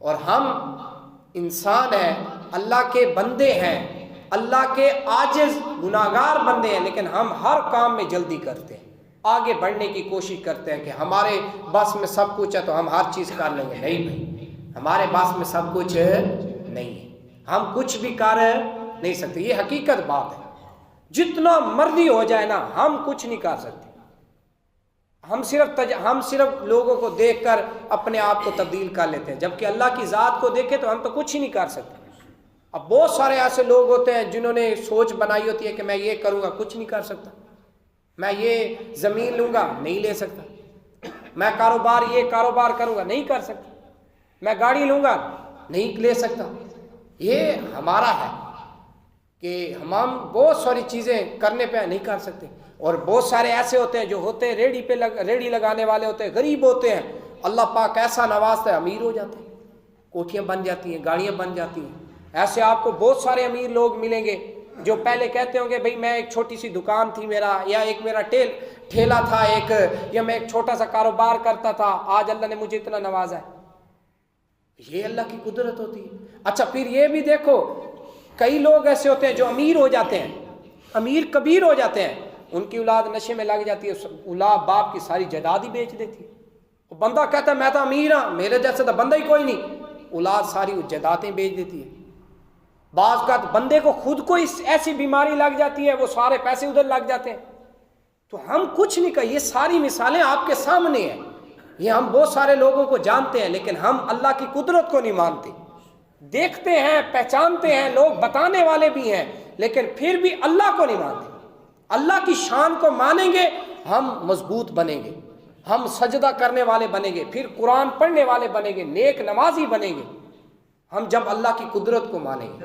اور ہم انسان ہیں، اللہ کے بندے ہیں، اللہ کے عاجز گناہگار بندے ہیں، لیکن ہم ہر کام میں جلدی کرتے ہیں، آگے بڑھنے کی کوشش کرتے ہیں کہ ہمارے بس میں سب کچھ ہے تو ہم ہر چیز کر لیں گے۔ نہیں بھائی، ہمارے بس میں سب کچھ نہیں ہے، ہم کچھ بھی کر نہیں سکتے، یہ حقیقت بات ہے۔ جتنا مرضی ہو جائے نا، ہم کچھ نہیں کر سکتے۔ ہم صرف لوگوں کو دیکھ کر اپنے آپ کو تبدیل کر لیتے ہیں، جبکہ اللہ کی ذات کو دیکھے تو ہم تو کچھ ہی نہیں کر سکتے۔ اب بہت سارے ایسے لوگ ہوتے ہیں جنہوں نے سوچ بنائی ہوتی ہے کہ میں یہ کروں گا، کچھ نہیں کر سکتا۔ میں یہ زمین لوں گا، نہیں لے سکتا۔ میں یہ کاروبار کروں گا، نہیں کر سکتا۔ میں گاڑی لوں گا، نہیں لے سکتا۔ یہ ہمارا ہے کہ ہم بہت ساری چیزیں کرنے پہ نہیں کر سکتے۔ اور بہت سارے ایسے ہوتے ہیں جو ہوتے ہیں ریڑھی لگانے والے ہوتے ہیں، غریب ہوتے ہیں، اللہ پاک ایسا نوازتا ہے، امیر ہو جاتے ہیں، کوٹھیاں بن جاتی ہیں، گاڑیاں بن جاتی ہیں۔ ایسے آپ کو بہت سارے امیر لوگ ملیں گے جو پہلے کہتے ہوں گے بھئی میں ایک چھوٹی سی دکان تھی میرا، یا ایک میرا ٹھیلا تھا ایک، یا میں ایک چھوٹا سا کاروبار کرتا تھا، آج اللہ نے مجھے اتنا نوازا ہے۔ یہ اللہ کی قدرت ہوتی ہے۔ اچھا پھر یہ بھی دیکھو، کئی لوگ ایسے ہوتے ہیں جو امیر ہو جاتے ہیں، امیر کبیر ہو جاتے ہیں، ان کی اولاد نشے میں لگ جاتی ہے، اولاد باپ کی ساری جائیداد ہی بیچ دیتی ہے۔ بندہ کہتا ہے میں تو امیر ہوں، میرے جیسا تو بندہ ہی کوئی نہیں، اولاد ساری جائیدادیں بیچ دیتی ہے۔ بعض کا بندے کو خود کو ایسی بیماری لگ جاتی ہے، وہ سارے پیسے ادھر لگ جاتے ہیں۔ تو ہم کچھ نہیں کہیں، یہ ساری مثالیں آپ کے سامنے ہیں، یہ ہم بہت سارے لوگوں کو جانتے ہیں، لیکن ہم اللہ کی قدرت کو نہیں مانتے۔ دیکھتے ہیں، پہچانتے ہیں، لوگ بتانے والے بھی ہیں، لیکن پھر بھی اللہ کو نہیں مانتے۔ اللہ کی شان کو مانیں گے، ہم مضبوط بنیں گے، ہم سجدہ کرنے والے بنیں گے، پھر قرآن پڑھنے والے بنیں گے، نیک نمازی بنیں گے، ہم جب اللہ کی قدرت کو مانیں گے۔